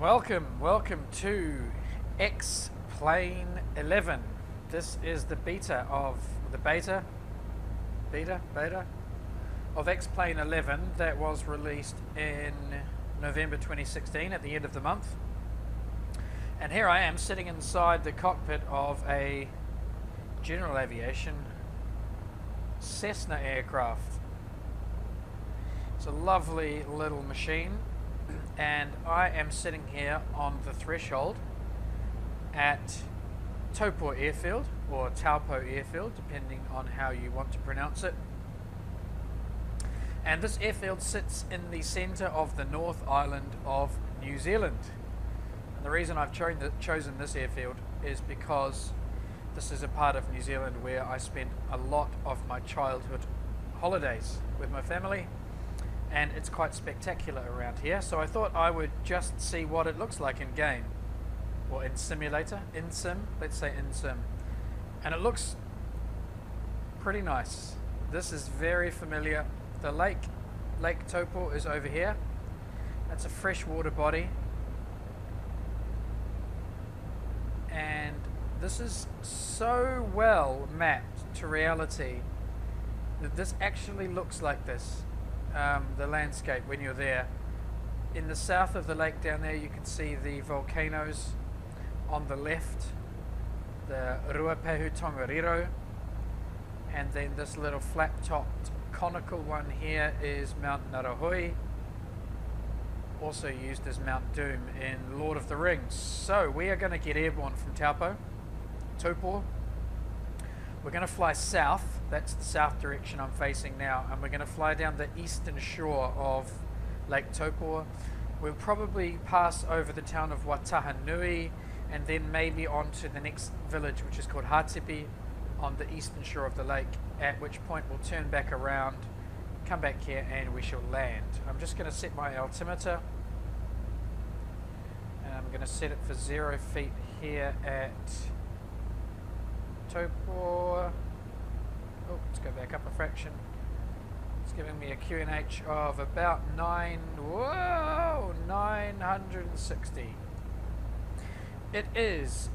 Welcome to X-Plane 11. This is the beta of X-Plane 11 that was released in November 2016 at the end of the month. And here I am sitting inside the cockpit of a General Aviation Cessna aircraft. It's a lovely little machine, and I am sitting here on the threshold at Taupo Airfield, or Taupo Airfield, depending on how you want to pronounce it. And this airfield sits in the centre of the North Island of New Zealand. And the reason I've chosen this airfield is because this is a part of New Zealand where I spent a lot of my childhood holidays with my family, and it's quite spectacular around here. So I thought I would just see what it looks like in game, or in simulator, in sim, let's say in sim. And it looks pretty nice. This is very familiar. The Lake Taupo is over here. That's a freshwater body. And this is so well mapped to reality that this actually looks like this, the landscape when you're there. In the south of the lake down there, you can see the volcanoes. On the left, the Ruapehu Tongariro, and then this little flat-topped conical one here is Mount Narahui, also used as Mount Doom in Lord of the Rings. So we are going to get airborne from Taupo. We're going to fly south. That's the south direction I'm facing now, and we're going to fly down the eastern shore of Lake Taupo. We'll probably pass over the town of Watahanui, and then maybe on to the next village, which is called Hatipi, on the eastern shore of the lake, at which point we'll turn back around, come back here, and we shall land. I'm just going to set my altimeter, and I'm going to set it for 0 feet here at Taupo. Oh, let's go back up a fraction. It's giving me a QNH of about 960. It is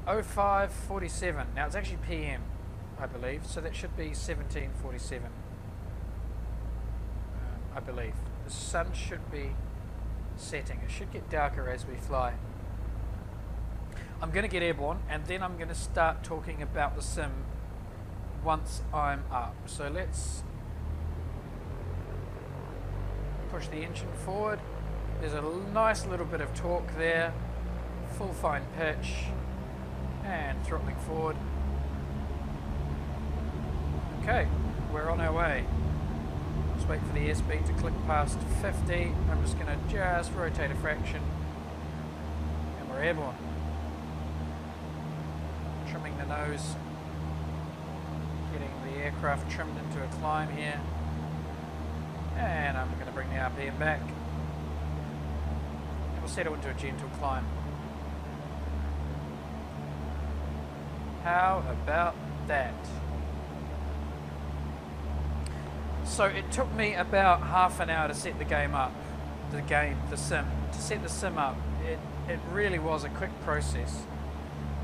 05:47. Now it's actually PM, I believe, so that should be 17:47. I believe. The sun should be setting. It should get darker as we fly. I'm going to get airborne, and then I'm going to start talking about the sim once I'm up. So let's push the engine forward. There's a nice little bit of torque there. Full fine pitch, and throttling forward. Okay, we're on our way. Just wait for the airspeed to click past 50. I'm just going to just rotate a fraction, and we're airborne. Trimming the nose, getting the aircraft trimmed into a climb here, and I'm going to bring the RPM back, and we'll settle into a gentle climb. How about that? So it took me about half an hour to set the game up, to set the sim up. It really was a quick process,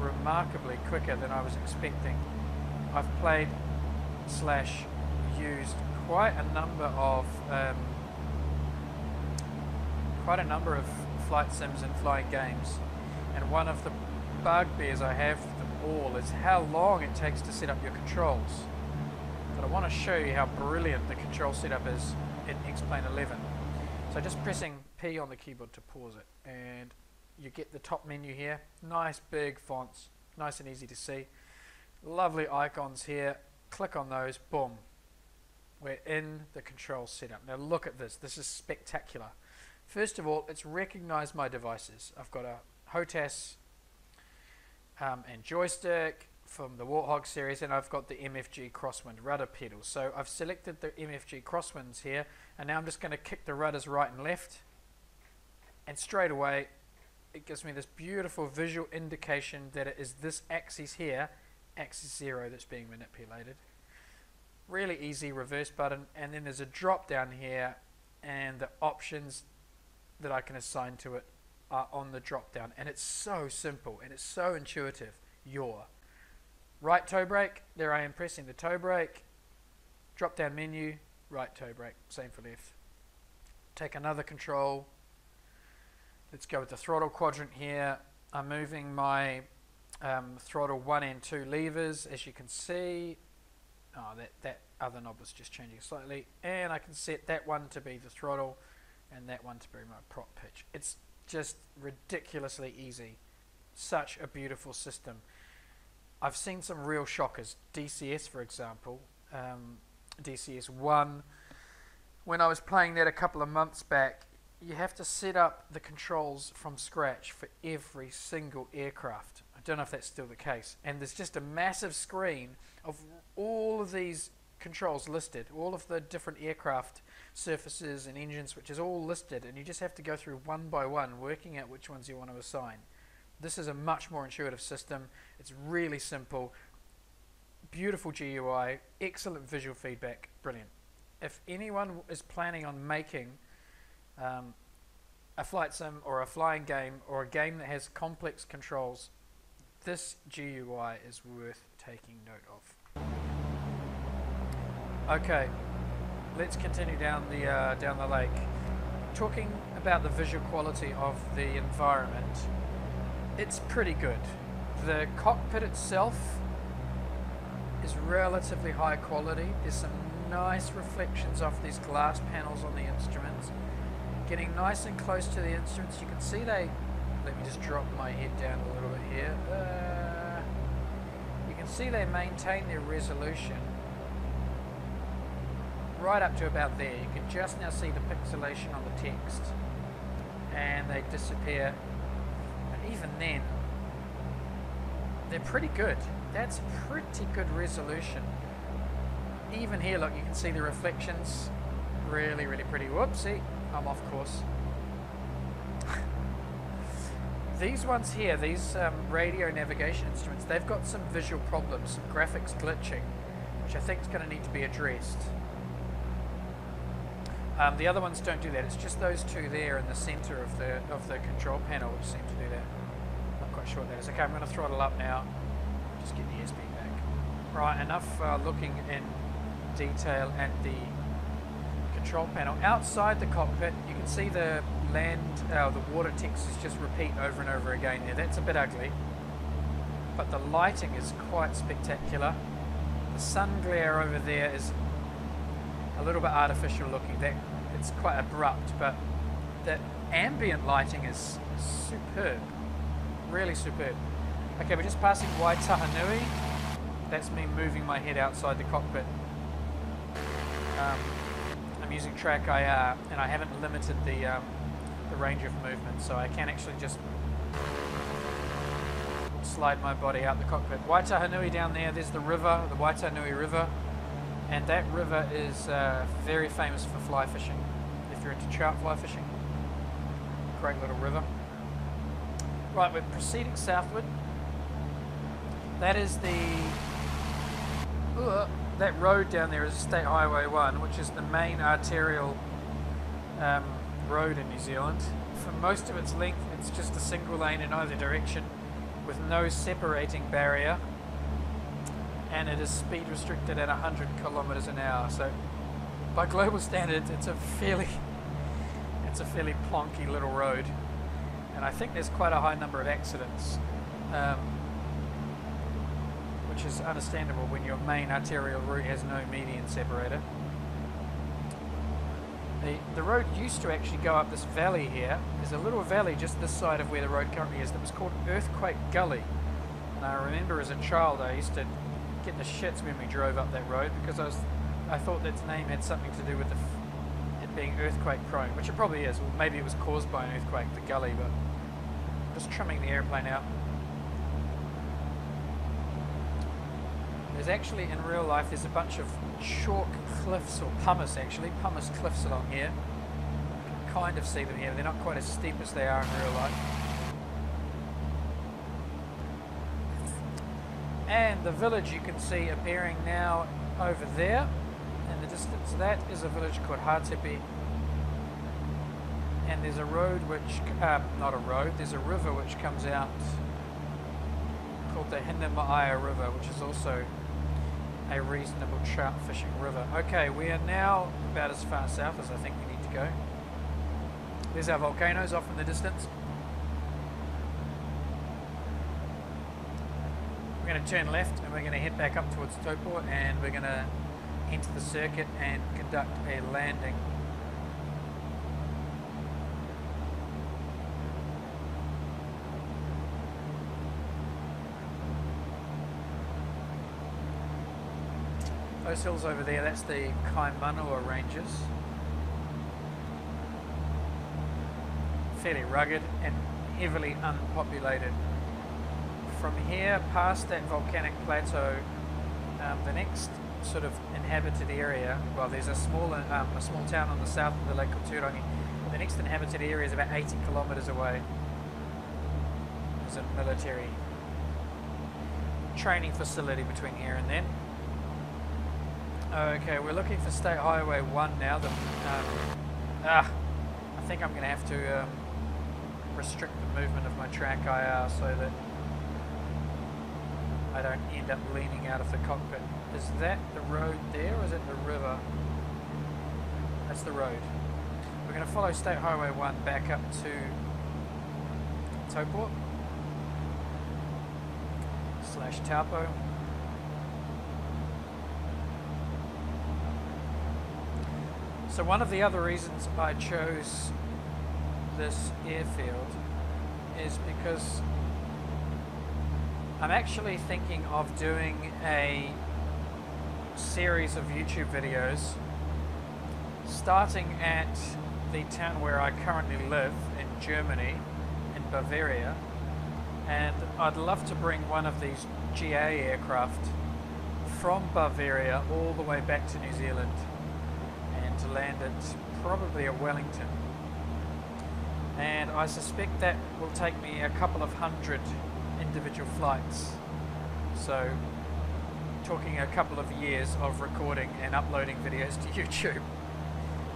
remarkably quicker than I was expecting. I've played / used quite a number of flight sims and flying games, and one of the bugbears I have with them all is how long it takes to set up your controls. But I want to show you how brilliant the control setup is in X-Plane 11. So just pressing P on the keyboard to pause it, and you get the top menu here. Nice big fonts, nice and easy to see. Lovely icons here. Click on those, boom. We're in the control setup. Now look at this. This is spectacular. First of all, it's recognized my devices. I've got a HOTAS and joystick from the Warthog series, and I've got the MFG Crosswind rudder pedals. So I've selected the MFG Crosswinds here, and now I'm just going to kick the rudders right and left, and straight away it gives me this beautiful visual indication that it is this axis here, axis 0, that's being manipulated. Really easy reverse button, and then there's a drop down here and the options that I can assign to it are on the drop down, and it's so simple and it's so intuitive. Yaw. Right toe brake, there I am pressing the toe brake. Drop down menu, right toe brake, same for left. Take another control. Let's go with the throttle quadrant here. I'm moving my throttle 1 and 2 levers, as you can see. Oh, that other knob was just changing slightly, and I can set that one to be the throttle and that one to be my prop pitch. It's just ridiculously easy. Such a beautiful system. I've seen some real shockers. DCS, for example, DCS 1. When I was playing that a couple of months back, you have to set up the controls from scratch for every single aircraft. I don't know if that's still the case. And there's just a massive screen of all of these controls listed, all of the different aircraft surfaces and engines, which is all listed, and you just have to go through one by one, working out which ones you want to assign. This is a much more intuitive system. It's really simple, beautiful GUI, excellent visual feedback, brilliant. If anyone is planning on making a flight sim or a flying game or a game that has complex controls, this GUI is worth taking note of. Okay, let's continue down the lake. Talking about the visual quality of the environment, it's pretty good. The cockpit itself is relatively high quality. There's some nice reflections off these glass panels on the instruments. Getting nice and close to the instruments, you can see they, let me just drop my head down a little bit here. You can see they maintain their resolution right up to about there. You can just now see the pixelation on the text, and they disappear. But even then, they're pretty good. That's pretty good resolution. Even here, look, you can see the reflections. Really, really pretty. Whoopsie, I'm off course. These ones here, these radio navigation instruments, they've got some visual problems, some graphics glitching, which I think is going to need to be addressed. The other ones don't do that. It's just those two there in the center of the control panel which seem to do that. Not quite sure what that is. Okay, I'm going to throttle up now. Just get the airspeed back. Right, enough looking in detail at the control panel. Outside the cockpit, you can see the the water text is just repeat over and over again there. That's a bit ugly, but the lighting is quite spectacular. The sun glare over there is a little bit artificial looking. It's quite abrupt, but the ambient lighting is superb, really superb. Okay, we're just passing Waitahanui. That's me moving my head outside the cockpit. I'm using track IR, and I haven't limited the range of movement, so I can actually just slide my body out the cockpit. Waitahanui down there's the river, the Waitanui River, and that river is very famous for fly fishing. If you're into trout fly fishing, great little river. Right, we're proceeding southward. That is that road down there is State Highway 1, which is the main arterial road in New Zealand. For most of its length, it's just a single lane in either direction with no separating barrier, and it is speed restricted at 100 kilometers an hour. So by global standards, it's a fairly plonky little road, and I think there's quite a high number of accidents, which is understandable when your main arterial route has no median separator. The road used to actually go up this valley here. There's a little valley just this side of where the road currently is that was called Earthquake Gully. And I remember as a child I used to get the shits when we drove up that road because I thought its name had something to do with it being earthquake prone, which it probably is. Well, maybe it was caused by an earthquake, the gully, but just trimming the airplane out. There's actually, in real life, there's a bunch of chalk cliffs, or pumice actually, pumice cliffs along here. You can kind of see them here. They're not quite as steep as they are in real life. And the village you can see appearing now over there in the distance, that is a village called Hatepe. and there's a road which, not a road, there's a river which comes out called the Hinamaya River, which is also a reasonable trout fishing river. Okay, we are now about as far south as I think we need to go. There's our volcanoes off in the distance. We're going to turn left and we're going to head back up towards Taupo, and we're going to enter the circuit and conduct a landing. Those hills over there, that's the Kaimanua Ranges. Fairly rugged and heavily unpopulated. From here past that volcanic plateau, the next sort of inhabited area, well, there's a small town on the south of the Lake of Turangi. The next inhabited area is about 80 kilometres away. There's a military training facility between here and then. Okay, we're looking for State Highway 1 now. I think I'm going to have to restrict the movement of my track IR so that I don't end up leaning out of the cockpit. Is that the road there, or is it the river? That's the road. We're going to follow State Highway 1 back up to Taupo / Taupo. So one of the other reasons I chose this airfield is because I'm actually thinking of doing a series of YouTube videos starting at the town where I currently live in Germany, in Bavaria, and I'd love to bring one of these GA aircraft from Bavaria all the way back to New Zealand and to land it probably at Wellington. And I suspect that will take me a couple of hundred individual flights. So talking a couple of years of recording and uploading videos to YouTube.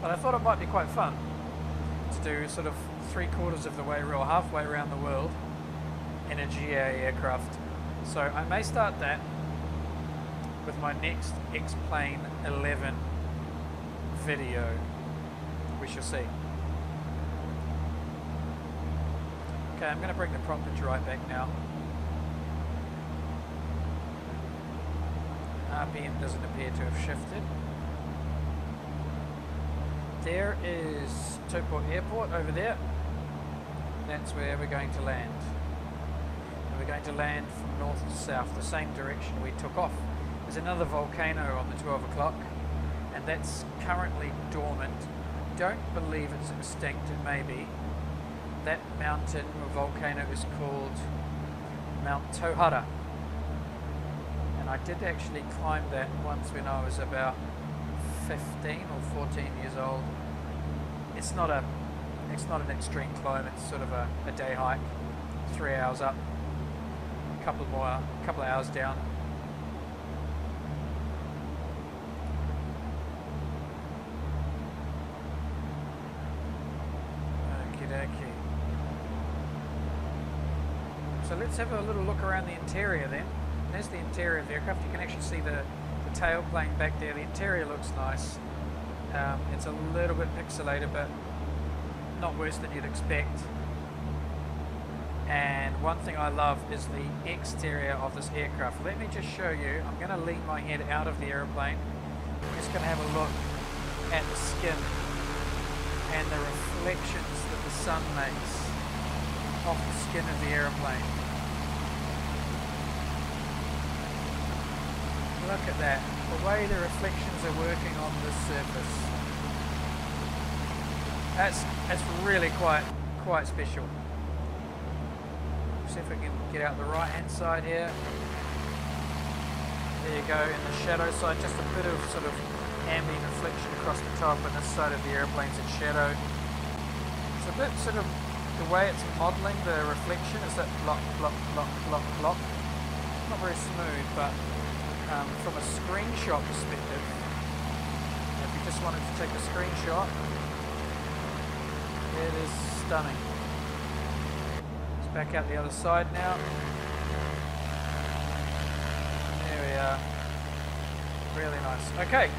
But I thought it might be quite fun to do sort of 3/4 of the way or halfway around the world in a GA aircraft. So I may start that with my next X-Plane 11 video. We shall see. Okay, I'm going to bring the prop pitch right back now. RPM doesn't appear to have shifted. There is Taupo Airport over there. That's where we're going to land. And we're going to land from north to south, the same direction we took off. There's another volcano on the 12 o'clock, and that's currently dormant. Don't believe it's extinct, it may be. That mountain or volcano is called Mount Tauhara. And I did actually climb that once when I was about 15 or 14 years old. It's not an extreme climb, it's sort of a day hike, 3 hours up, a couple of hours down. Okie dokie. So let's have a little look around the interior then. There's the interior of the aircraft. You can actually see the tail plane back there. The interior looks nice. It's a little bit pixelated, but not worse than you'd expect. And one thing I love is the exterior of this aircraft. Let me just show you. I'm going to lean my head out of the airplane. I'm just going to have a look at the skin and the reflections that the sun makes off the skin of the airplane. Look at that, the way the reflections are working on this surface. That's really quite special. See if we can get out the right hand side here. There you go, in the shadow side, just a bit of sort of ambient reflection across the top, and this side of the airplane's in shadow. It's a bit sort of, the way it's modelling the reflection is that block, block, block, block, block. Not very smooth, but from a screenshot perspective, if you just wanted to take a screenshot, It is stunning. Let's back out the other side now. There we are. Really nice. Okay.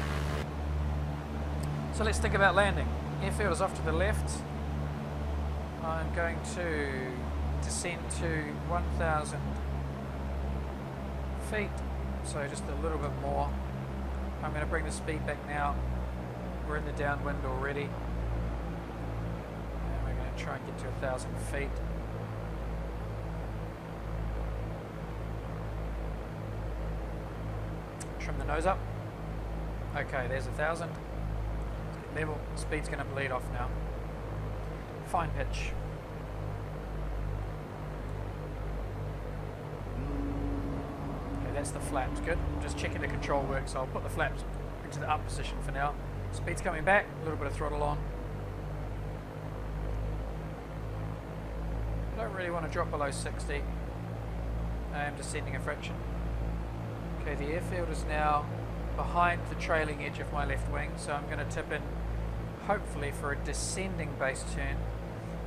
So let's think about landing. Airfield is off to the left. I'm going to descend to 1,000 feet, so just a little bit more. I'm going to bring the speed back now. We're in the downwind already. And we're going to try and get to 1,000 feet. Trim the nose up. Okay, there's 1,000. Level. Speed's going to bleed off now. Fine pitch. Okay, that's the flaps. Good. I'm just checking the control works, so I'll put the flaps into the up position for now. Speed's coming back. A little bit of throttle on. I don't really want to drop below 60. I am descending a fraction. Okay, the airfield is now behind the trailing edge of my left wing, so I'm going to tip in hopefully for a descending base turn.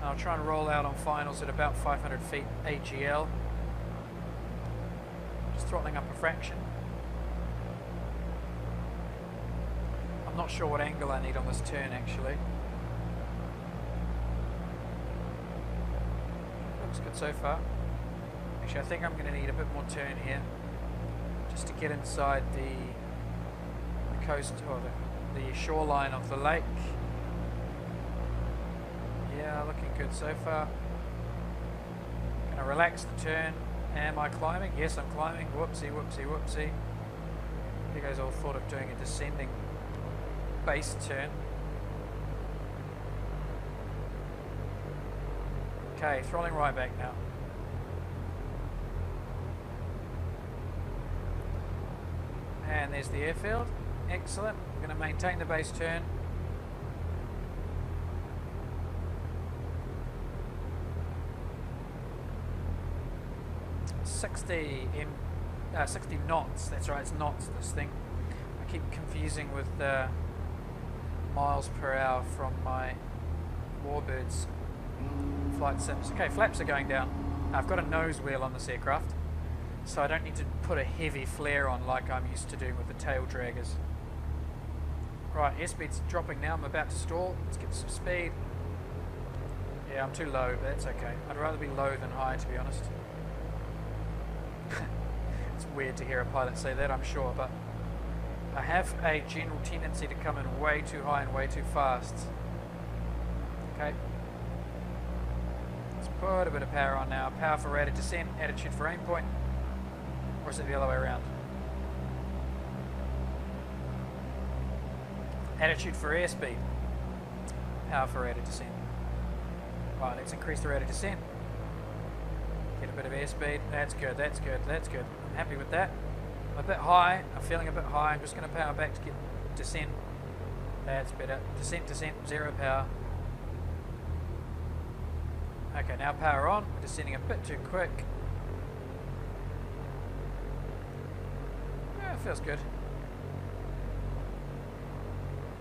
I'll try and roll out on finals at about 500 feet AGL. Just throttling up a fraction. I'm not sure what angle I need on this turn actually. Looks good so far. Actually, I think I'm going to need a bit more turn here just to get inside the coast or the shoreline of the lake. Yeah, looking good so far. Gonna relax the turn. Am I climbing? Yes, I'm climbing. Whoopsie, whoopsie, whoopsie. There goes all thought of doing a descending base turn. Okay, throttling right back now. And there's the airfield. Excellent. I'm going to maintain the base turn. 60 knots. That's right, it's knots, this thing. I keep confusing with miles per hour from my Warbirds flight sims. Okay, flaps are going down. I've got a nose wheel on this aircraft, so I don't need to put a heavy flare on like I'm used to doing with the tail draggers. Right, airspeed's dropping now. I'm about to stall. Let's get some speed. Yeah, I'm too low, but that's okay. I'd rather be low than high, to be honest. It's weird to hear a pilot say that, I'm sure, but I have a general tendency to come in way too high and way too fast. Okay. Let's put a bit of power on now. Power for rate of descent, attitude for aim point. Or is it the other way around? Attitude for airspeed. Power for rate of descent. Right, let's increase the rate of descent. Get a bit of airspeed. That's good, that's good, that's good. I'm happy with that. I'm a bit high. I'm feeling a bit high. I'm just going to power back to get descent. That's better. Descent, descent, zero power. Okay, now power on. We're descending a bit too quick. Yeah, it feels good.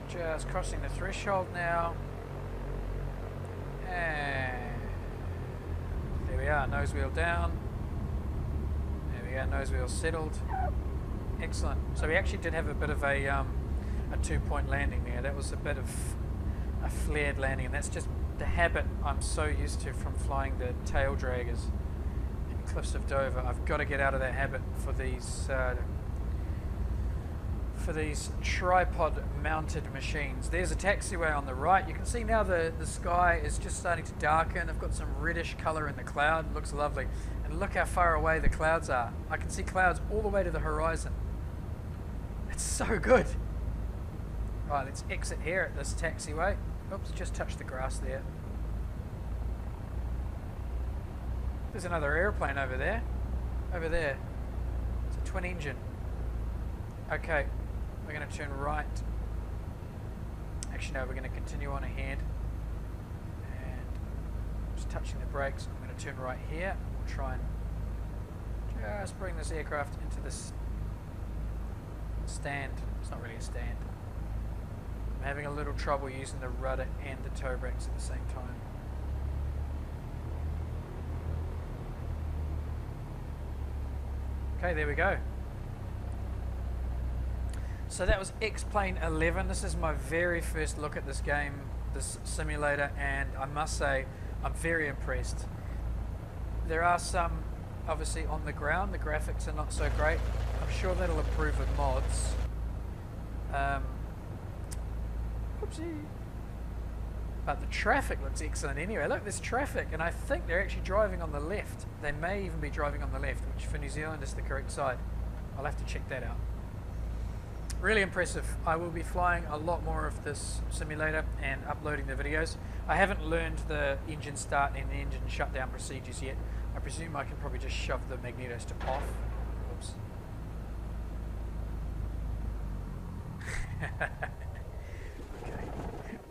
Just crossing the threshold now. And there we are, nose wheel down. There we go, nose wheel settled. Excellent. So we actually did have a bit of a 2-point landing there. That was a bit of a flared landing, and that's just the habit I'm so used to from flying the tail draggers in Cliffs of Dover. I've got to get out of that habit for these tripod mounted machines. There's a taxiway on the right. You can see now the sky is just starting to darken. I've got some reddish color in the cloud. It looks lovely. And look how far away the clouds are. I can see clouds all the way to the horizon. It's so good. Right, let's exit here at this taxiway. Oops, just touched the grass there. There's another airplane over there. Over there. It's a twin engine. Okay, we're going to turn right. Actually, no, we're going to continue on ahead. And just touching the brakes. I'm going to turn right here. We'll try and just bring this aircraft into this stand. It's not really a stand. I'm having a little trouble using the rudder and the toe brakes at the same time. Okay, there we go. So that was X-Plane 11. This is my very first look at this game, this simulator, and I must say I'm very impressed. There are some, obviously, on the ground. The graphics are not so great. I'm sure that'll improve with mods. Oopsie. But the traffic looks excellent anyway. Look, there's traffic, and I think they're actually driving on the left. They may even be driving on the left, which for New Zealand is the correct side. I'll have to check that out. Really impressive. I will be flying a lot more of this simulator and uploading the videos. I haven't learned the engine start and the engine shutdown procedures yet. I presume I can probably just shove the magnetos to off. Oops. Okay.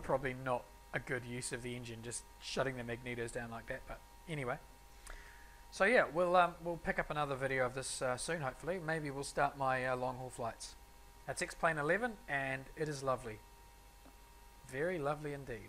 Probably not a good use of the engine, just shutting the magnetos down like that, but anyway. So yeah, we'll pick up another video of this soon, hopefully. Maybe we'll start my long haul flights. That's X-Plane 11, and it is lovely. Very lovely indeed.